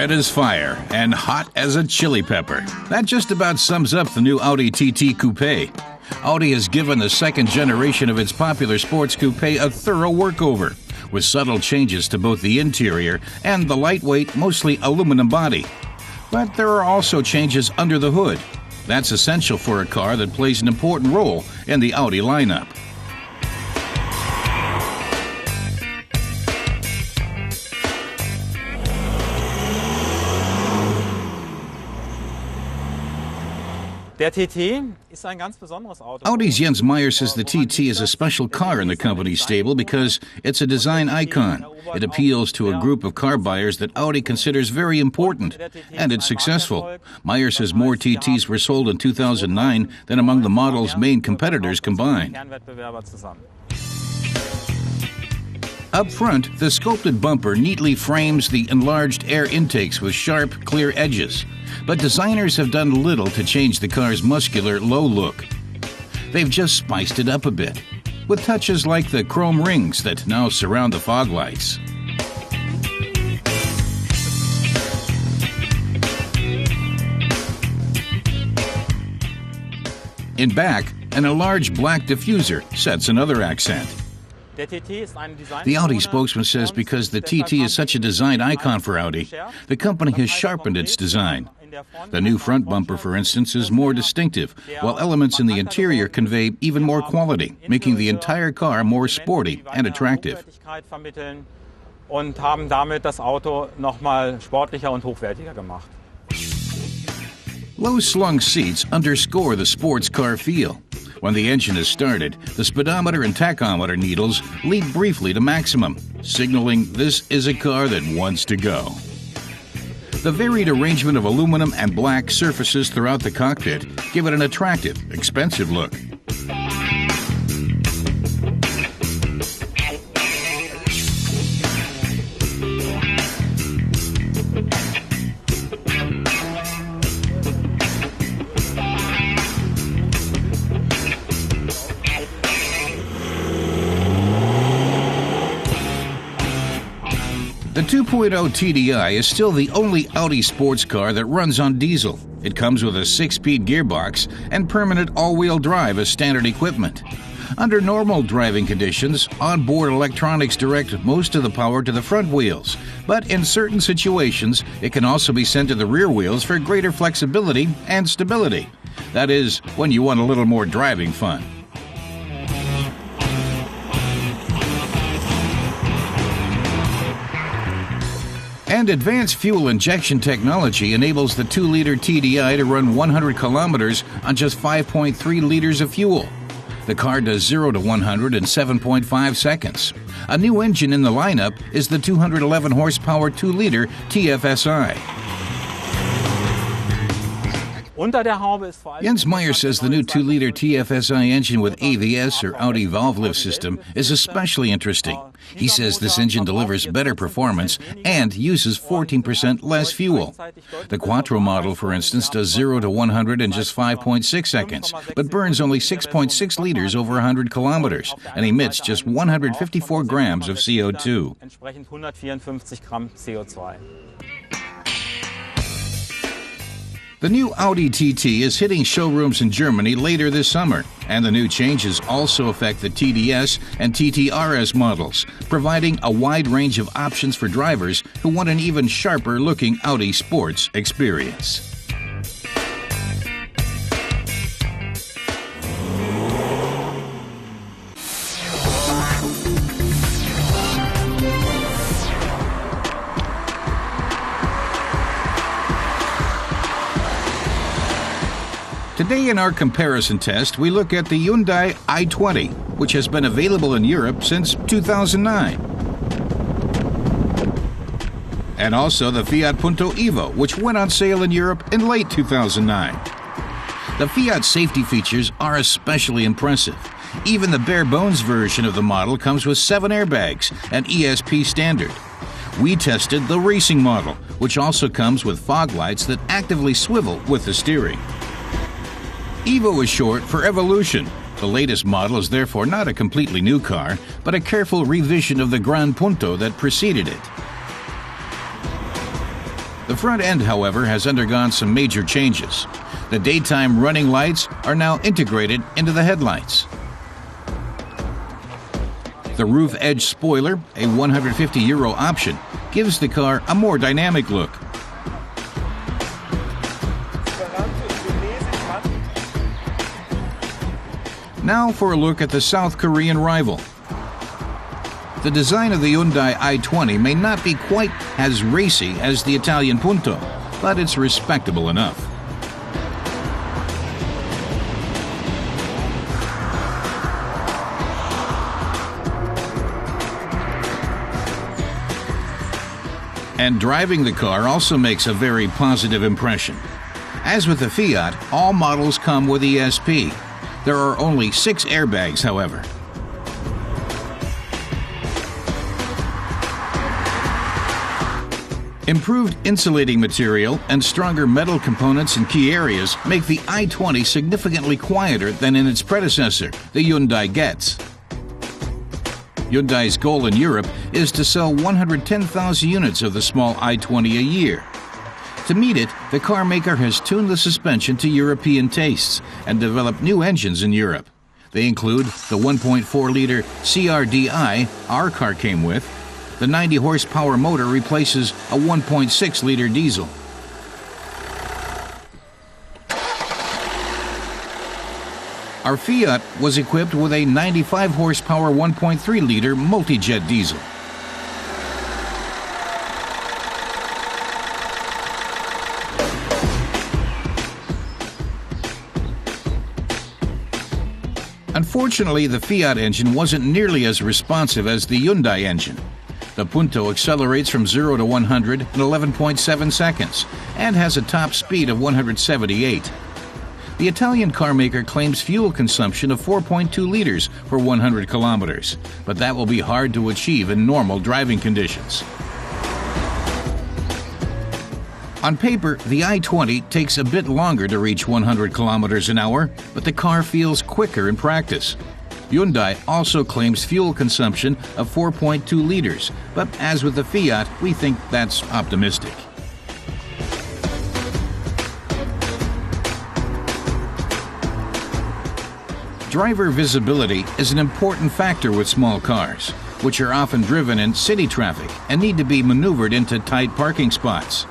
red as fire and hot as a chili pepper. That just about sums up the new Audi TT Coupé. Audi has given the second generation of its popular sports coupe a thorough workover, with subtle changes to both the interior and the lightweight, mostly aluminum body. But there are also changes under the hood. That's essential for a car that plays an important role in the Audi lineup. Audi's Jens Meyer says the TT is a special car in the company's stable because it's a design icon. It appeals to a group of car buyers that Audi considers very important, and it's successful. Meyer says more TTs were sold in 2009 than among the model's main competitors combined. Up front, the sculpted bumper neatly frames the enlarged air intakes with sharp, clear edges. But designers have done little to change the car's muscular, low look. They've just spiced it up a bit, with touches like the chrome rings that now surround the fog lights. In back, an enlarged black diffuser sets another accent. The Audi spokesman says because the TT is such a design icon for Audi, the company has sharpened its design. The new front bumper, for instance, is more distinctive, while elements in the interior convey even more quality, making the entire car more sporty and attractive. Low-slung seats underscore the sports car feel. When the engine is started, the speedometer and tachometer needles lead briefly to maximum, signaling this is a car that wants to go. The varied arrangement of aluminum and black surfaces throughout the cockpit give it an attractive, expensive look. The 2.0 TDI is still the only Audi sports car that runs on diesel. It comes with a 6-speed gearbox and permanent all-wheel drive as standard equipment. Under normal driving conditions, onboard electronics direct most of the power to the front wheels, but in certain situations, it can also be sent to the rear wheels for greater flexibility and stability. That is, when you want a little more driving fun. And advanced fuel injection technology enables the 2-liter TDI to run 100 kilometers on just 5.3 liters of fuel. The car does 0 to 100 in 7.5 seconds. A new engine in the lineup is the 211 horsepower 2-liter TFSI. Jens Meyer says the new 2-liter TFSI engine with AVS or Audi valve lift system is especially interesting. He says this engine delivers better performance and uses 14% less fuel. The Quattro model, for instance, does 0 to 100 in just 5.6 seconds, but burns only 6.6 liters over 100 kilometers and emits just 154 grams of CO2. The new Audi TT is hitting showrooms in Germany later this summer, and the new changes also affect the TDS and TTRS models, providing a wide range of options for drivers who want an even sharper-looking Audi sports experience. Today in our comparison test, we look at the Hyundai i20, which has been available in Europe since 2009. And also the Fiat Punto Evo, which went on sale in Europe in late 2009. The Fiat safety features are especially impressive. Even the bare-bones version of the model comes with 7 airbags and ESP standard. We tested the racing model, which also comes with fog lights that actively swivel with the steering. Evo is short for Evolution. The latest model is therefore not a completely new car, but a careful revision of the Gran Punto that preceded it. The front end, however, has undergone some major changes. The daytime running lights are now integrated into the headlights. The roof edge spoiler, a €150 option, gives the car a more dynamic look. Now for a look at the South Korean rival. The design of the Hyundai i20 may not be quite as racy as the Italian Punto, but it's respectable enough. And driving the car also makes a very positive impression. As with the Fiat, all models come with ESP. There are only 6 airbags, however. Improved insulating material and stronger metal components in key areas make the i20 significantly quieter than in its predecessor, the Hyundai Getz. Hyundai's goal in Europe is to sell 110,000 units of the small i20 a year. To meet it, the car maker has tuned the suspension to European tastes and developed new engines in Europe. They include the 1.4-liter CRDI our car came with. The 90 horsepower motor replaces a 1.6-liter diesel. Our Fiat was equipped with a 95 horsepower 1.3-liter multi-jet diesel. Unfortunately, the Fiat engine wasn't nearly as responsive as the Hyundai engine. The Punto accelerates from 0 to 100 in 11.7 seconds and has a top speed of 178. The Italian carmaker claims fuel consumption of 4.2 liters for 100 kilometers, but that will be hard to achieve in normal driving conditions. On paper, the i20 takes a bit longer to reach 100 kilometers an hour, but the car feels quicker in practice. Hyundai also claims fuel consumption of 4.2 liters, but as with the Fiat, we think that's optimistic. Driver visibility is an important factor with small cars, which are often driven in city traffic and need to be maneuvered into tight parking spots.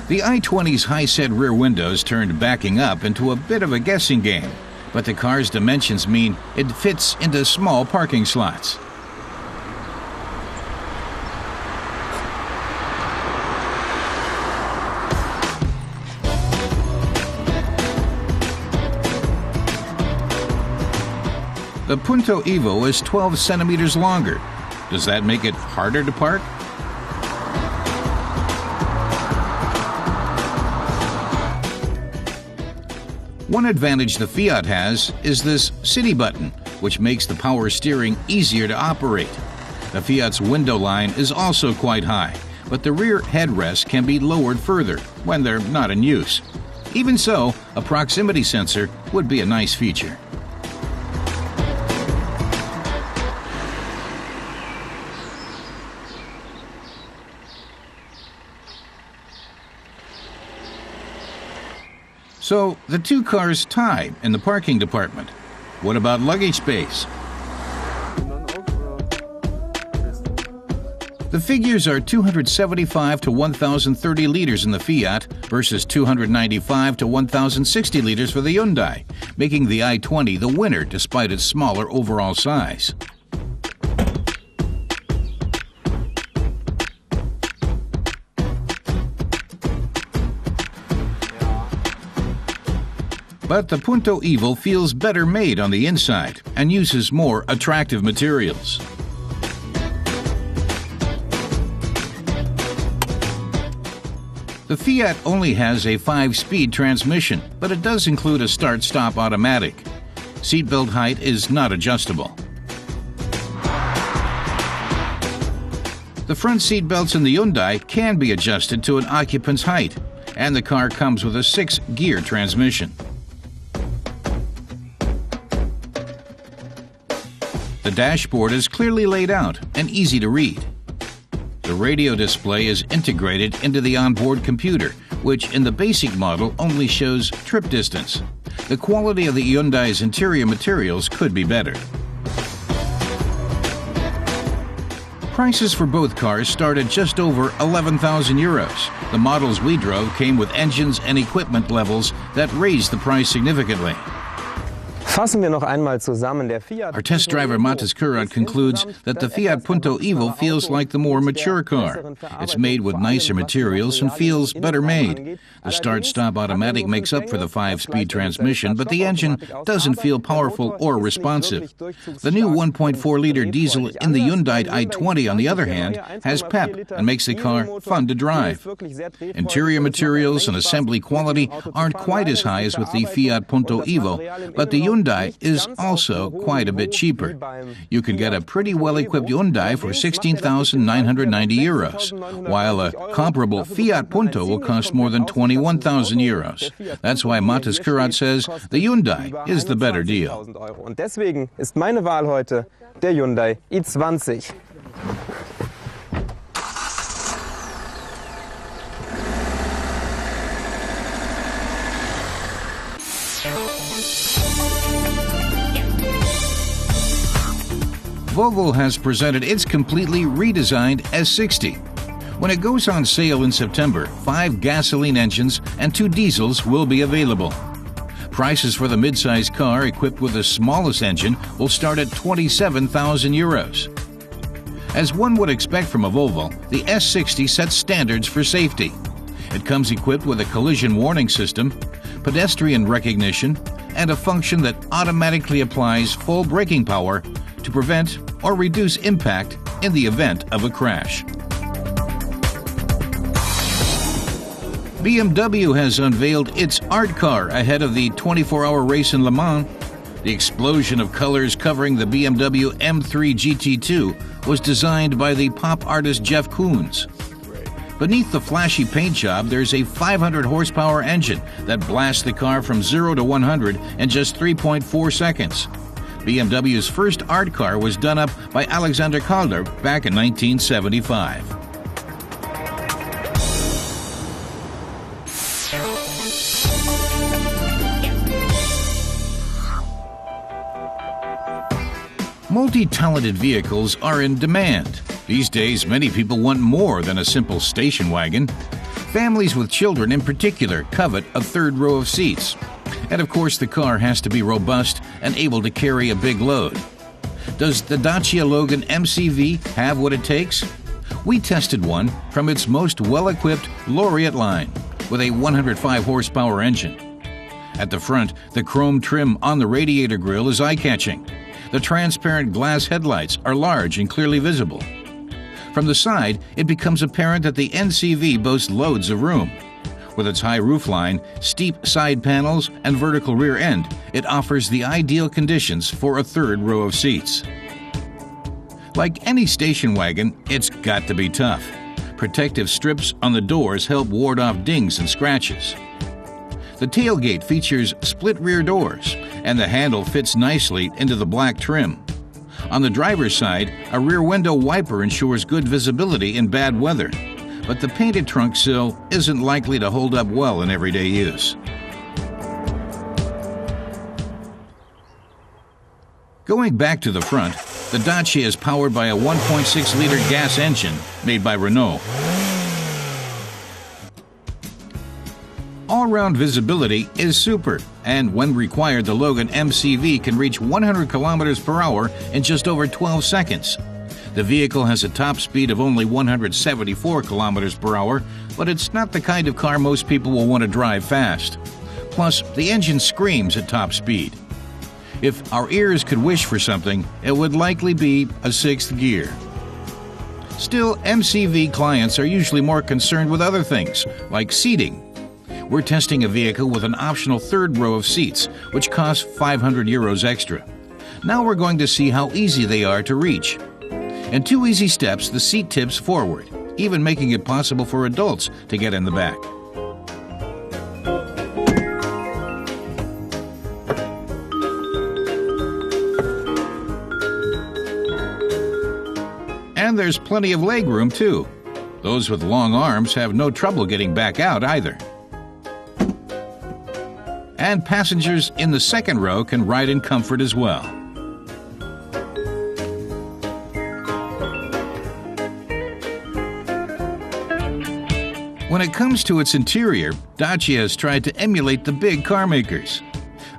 The i20's high-set rear windows turned backing up into a bit of a guessing game, but the car's dimensions mean it fits into small parking slots. The Punto Evo is 12 centimeters longer. Does that make it harder to park? One advantage the Fiat has is this city button, which makes the power steering easier to operate. The Fiat's window line is also quite high, but the rear headrest can be lowered further when they're not in use. Even so, a proximity sensor would be a nice feature. So, the two cars tie in the parking department. What about luggage space? The figures are 275 to 1,030 liters in the Fiat versus 295 to 1,060 liters for the Hyundai, making the i20 the winner despite its smaller overall size. But the Punto Evo feels better made on the inside and uses more attractive materials. The Fiat only has a 5-speed transmission, but it does include a start-stop automatic. Seatbelt height is not adjustable. The front seat belts in the Hyundai can be adjusted to an occupant's height, and the car comes with a 6-gear transmission. The dashboard is clearly laid out and easy to read. The radio display is integrated into the onboard computer, which in the basic model only shows trip distance. The quality of the Hyundai's interior materials could be better. Prices for both cars start at just over 11,000 euros. The models we drove came with engines and equipment levels that raised the price significantly. Fassen wir noch einmal zusammen. Der Fiat Our test driver Matis Kurat concludes that the Fiat Punto Evo feels like the more mature car. It's made with nicer materials and feels better made. The start-stop automatic makes up for the 5-speed transmission, but the engine doesn't feel powerful or responsive. The new 1.4-liter diesel in the Hyundai i20, on the other hand, has pep and makes the car fun to drive. Interior materials and assembly quality aren't quite as high as with the Fiat Punto Evo, but the Hyundai is also quite a bit cheaper. You can get a pretty well-equipped Hyundai for 16,990 euros, while a comparable Fiat Punto will cost more than 21,000 euros. That's why Matis Kurat says the Hyundai is the better deal. Und deswegen ist meine Wahl heute der Hyundai i20. Volvo has presented its completely redesigned S60. When it goes on sale in September, 5 gasoline engines and 2 diesels will be available. Prices for the midsize car equipped with the smallest engine will start at 27,000 euros. As one would expect from a Volvo, the S60 sets standards for safety. It comes equipped with a collision warning system, pedestrian recognition, and a function that automatically applies full braking power to prevent or reduce impact in the event of a crash. BMW has unveiled its art car ahead of the 24-hour race in Le Mans. The explosion of colors covering the BMW M3 GT2 was designed by the pop artist Jeff Koons. Beneath the flashy paint job, there's a 500 horsepower engine that blasts the car from 0 to 100 in just 3.4 seconds. BMW's first art car was done up by Alexander Calder back in 1975. Multi-talented vehicles are in demand. These days, many people want more than a simple station wagon. Families with children in particular covet a third row of seats. And of course, the car has to be robust and able to carry a big load. Does the Dacia Logan MCV have what it takes? We tested one from its most well-equipped Laureate line with a 105 horsepower engine. At the front, the chrome trim on the radiator grille is eye-catching. The transparent glass headlights are large and clearly visible. From the side, it becomes apparent that the MCV boasts loads of room. With its high roofline, steep side panels, and vertical rear end, it offers the ideal conditions for a third row of seats. Like any station wagon, it's got to be tough. Protective strips on the doors help ward off dings and scratches. The tailgate features split rear doors, and the handle fits nicely into the black trim. On the driver's side, a rear window wiper ensures good visibility in bad weather, but the painted trunk sill isn't likely to hold up well in everyday use. Going back to the front, the Dacia is powered by a 1.6-liter gas engine made by Renault. All-round visibility is super, and when required, the Logan MCV can reach 100 kilometers per hour in just over 12 seconds. The vehicle has a top speed of only 174 kilometers per hour, but it's not the kind of car most people will want to drive fast. Plus, the engine screams at top speed. If our ears could wish for something, it would likely be a 6th gear. Still, MCV clients are usually more concerned with other things, like seating. We're testing a vehicle with an optional third row of seats, which costs 500 euros extra. Now we're going to see how easy they are to reach. In 2 easy steps, the seat tips forward, even making it possible for adults to get in the back. And there's plenty of legroom too. Those with long arms have no trouble getting back out either. And passengers in the second row can ride in comfort as well. When it comes to its interior, Dacia has tried to emulate the big car makers.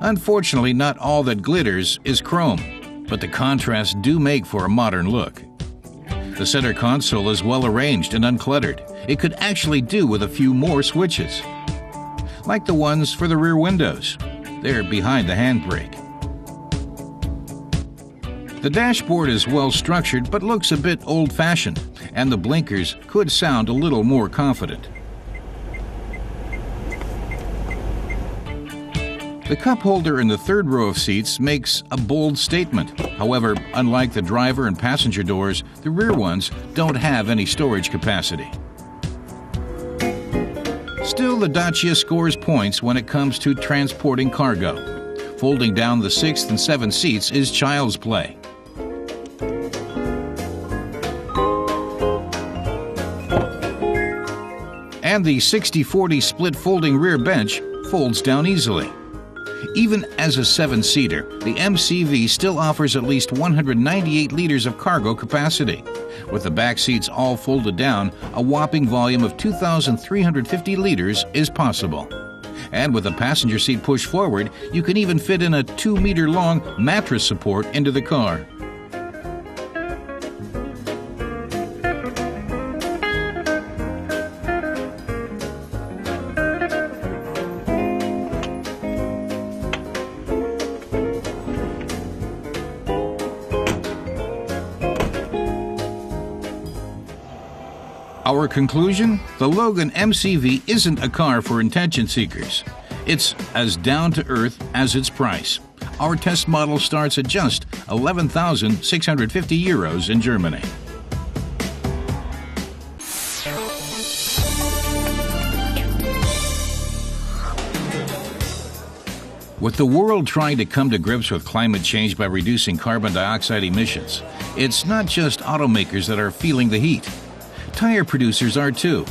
Unfortunately, not all that glitters is chrome, but the contrasts do make for a modern look. The center console is well arranged and uncluttered. It could actually do with a few more switches, like the ones for the rear windows. They're behind the handbrake. The dashboard is well structured but looks a bit old-fashioned, and the blinkers could sound a little more confident. The cup holder in the third row of seats makes a bold statement. However, unlike the driver and passenger doors, the rear ones don't have any storage capacity. Still, the Dacia scores points when it comes to transporting cargo. Folding down the 6th and 7th seats is child's play. And the 60-40 split folding rear bench folds down easily. Even as a 7-seater, the MCV still offers at least 198 liters of cargo capacity. With the back seats all folded down, a whopping volume of 2,350 liters is possible. And with the passenger seat pushed forward, you can even fit in a 2-meter-long mattress support into the car. Our conclusion? The Logan MCV isn't a car for intention seekers. It's as down-to-earth as its price. Our test model starts at just 11,650 euros in Germany. With the world trying to come to grips with climate change by reducing carbon dioxide emissions, it's not just automakers that are feeling the heat. Tire producers are too.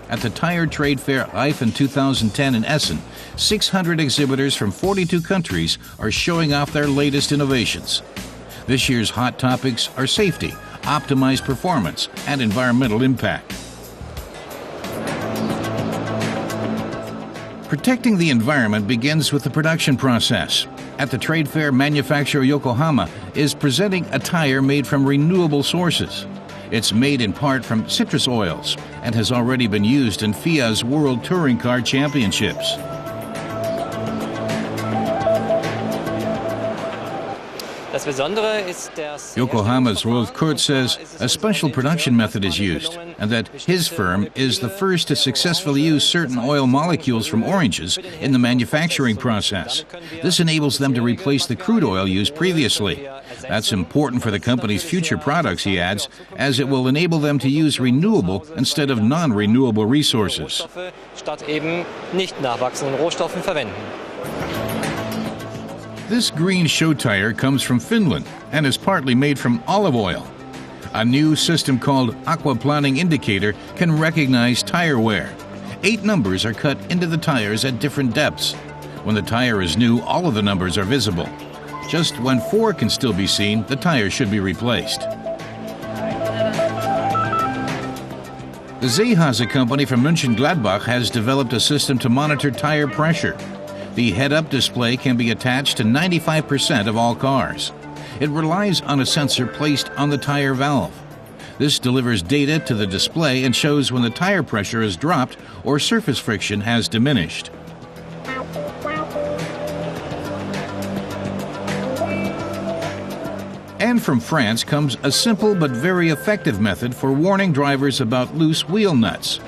At the Tire Trade Fair IFA in 2010 in Essen, 600 exhibitors from 42 countries are showing off their latest innovations. This year's hot topics are safety, optimized performance, and environmental impact. Protecting the environment begins with the production process. At the trade fair, manufacturer Yokohama is presenting a tire made from renewable sources. It's made in part from citrus oils and has already been used in FIA's World Touring Car Championships. Yokohama's Rolf Kurz says a special production method is used and that his firm is the first to successfully use certain oil molecules from oranges in the manufacturing process. This enables them to replace the crude oil used previously. That's important for the company's future products, he adds, as it will enable them to use renewable instead of non-renewable resources. This green show tire comes from Finland and is partly made from olive oil. A new system called aquaplaning indicator can recognize tire wear. 8 numbers are cut into the tires at different depths. When the tire is new, all of the numbers are visible. Just when 4 can still be seen, the tire should be replaced. The Seehase company from Mönchengladbach has developed a system to monitor tire pressure. The head-up display can be attached to 95% of all cars. It relies on a sensor placed on the tire valve. This delivers data to the display and shows when the tire pressure has dropped or surface friction has diminished. And from France comes a simple but very effective method for warning drivers about loose wheel nuts.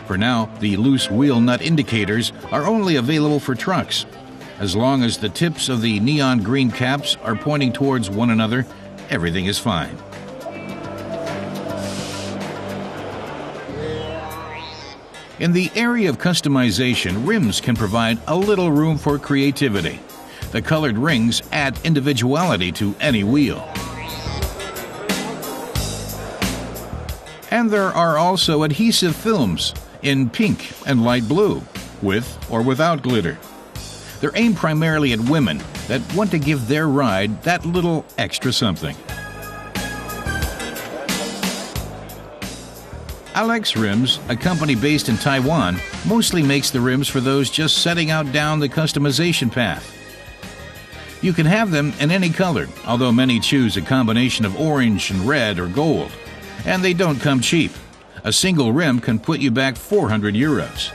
For now, the loose wheel nut indicators are only available for trucks. As long as the tips of the neon green caps are pointing towards one another, everything is fine. In the area of customization, rims can provide a little room for creativity. The colored rings add individuality to any wheel. And there are also adhesive films in pink and light blue, with or without glitter. They're aimed primarily at women that want to give their ride that little extra something. Alex Rims, a company based in Taiwan, mostly makes the rims for those just setting out down the customization path. You can have them in any color, although many choose a combination of orange and red or gold. And they don't come cheap. A single rim can put you back 400 euros.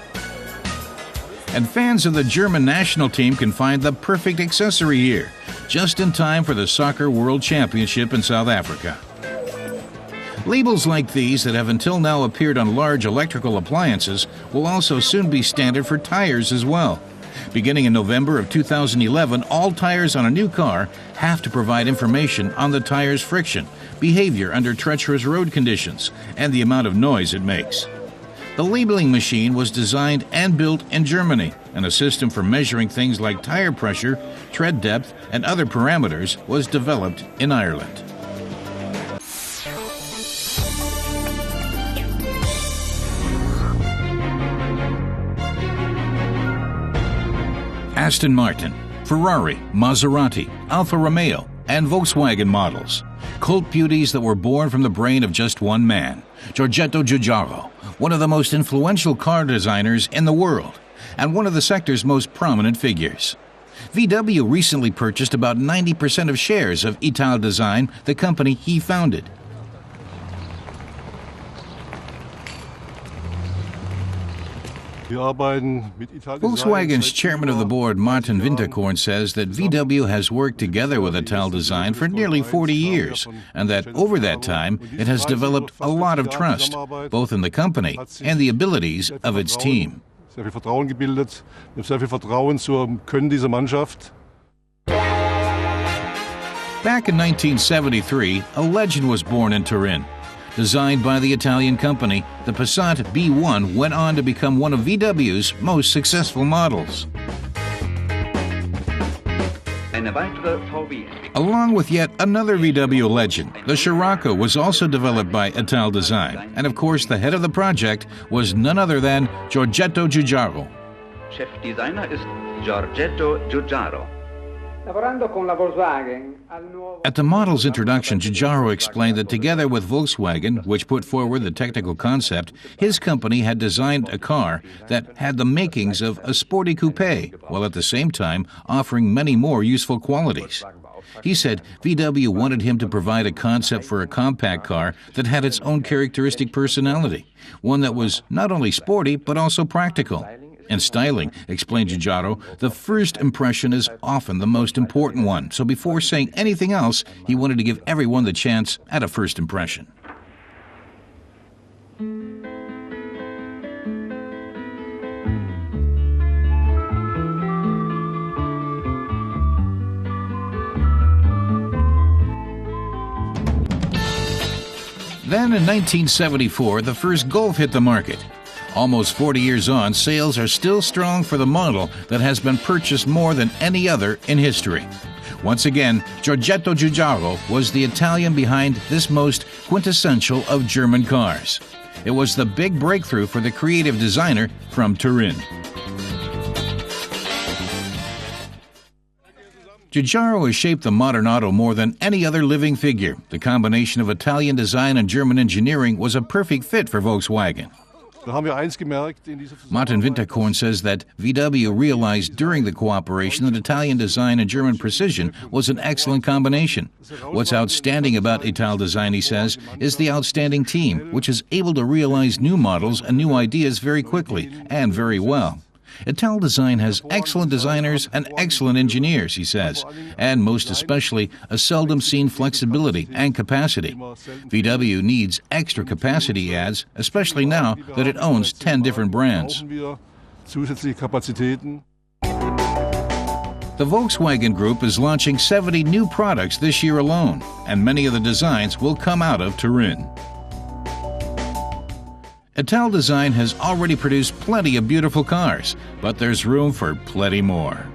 And fans of the German national team can find the perfect accessory here, just in time for the Soccer World Championship in South Africa. Labels like these that have until now appeared on large electrical appliances will also soon be standard for tires as well. Beginning in November of 2011, all tires on a new car have to provide information on the tire's friction, behavior under treacherous road conditions, and the amount of noise it makes. The labeling machine was designed and built in Germany, and a system for measuring things like tire pressure, tread depth, and other parameters was developed in Ireland. Aston Martin, Ferrari, Maserati, Alfa Romeo, and Volkswagen models. Cult beauties that were born from the brain of just one man, Giorgetto Giugiaro, one of the most influential car designers in the world, and one of the sector's most prominent figures. VW recently purchased about 90% of shares of Italdesign, the company he founded. Volkswagen's chairman of the board, Martin Winterkorn, says that VW has worked together with Italdesign for nearly 40 years, and that over that time it has developed a lot of trust, both in the company and the abilities of its team. Back in 1973, a legend was born in Turin. Designed by the Italian company, the Passat B1 went on to become one of VW's most successful models. Along with yet another VW legend, the Scirocco was also developed by Italdesign, and of course the head of the project was none other than Giorgetto Giugiaro. Chefdesigner ist Giorgetto Giugiaro. At the model's introduction, Giugiaro explained that together with Volkswagen, which put forward the technical concept, his company had designed a car that had the makings of a sporty coupe, while at the same time offering many more useful qualities. He said VW wanted him to provide a concept for a compact car that had its own characteristic personality, one that was not only sporty but also practical. And styling, explained Giugiaro, the first impression is often the most important one, so before saying anything else, he wanted to give everyone the chance at a first impression. Then in 1974, the first Golf hit the market. Almost 40 years on, sales are still strong for the model that has been purchased more than any other in history. Once again, Giorgetto Giugiaro was the Italian behind this most quintessential of German cars. It was the big breakthrough for the creative designer from Turin. Giugiaro has shaped the modern auto more than any other living figure. The combination of Italian design and German engineering was a perfect fit for Volkswagen. Martin Winterkorn says that VW realized during the cooperation that Italian design and German precision was an excellent combination. What's outstanding about Italdesign, he says, is the outstanding team, which is able to realize new models and new ideas very quickly and very well. Italdesign has excellent designers and excellent engineers, he says, and most especially a seldom-seen flexibility and capacity. VW needs extra capacity, he adds, especially now that it owns 10 different brands. The Volkswagen Group is launching 70 new products this year alone, and many of the designs will come out of Turin. Italdesign has already produced plenty of beautiful cars, but there's room for plenty more.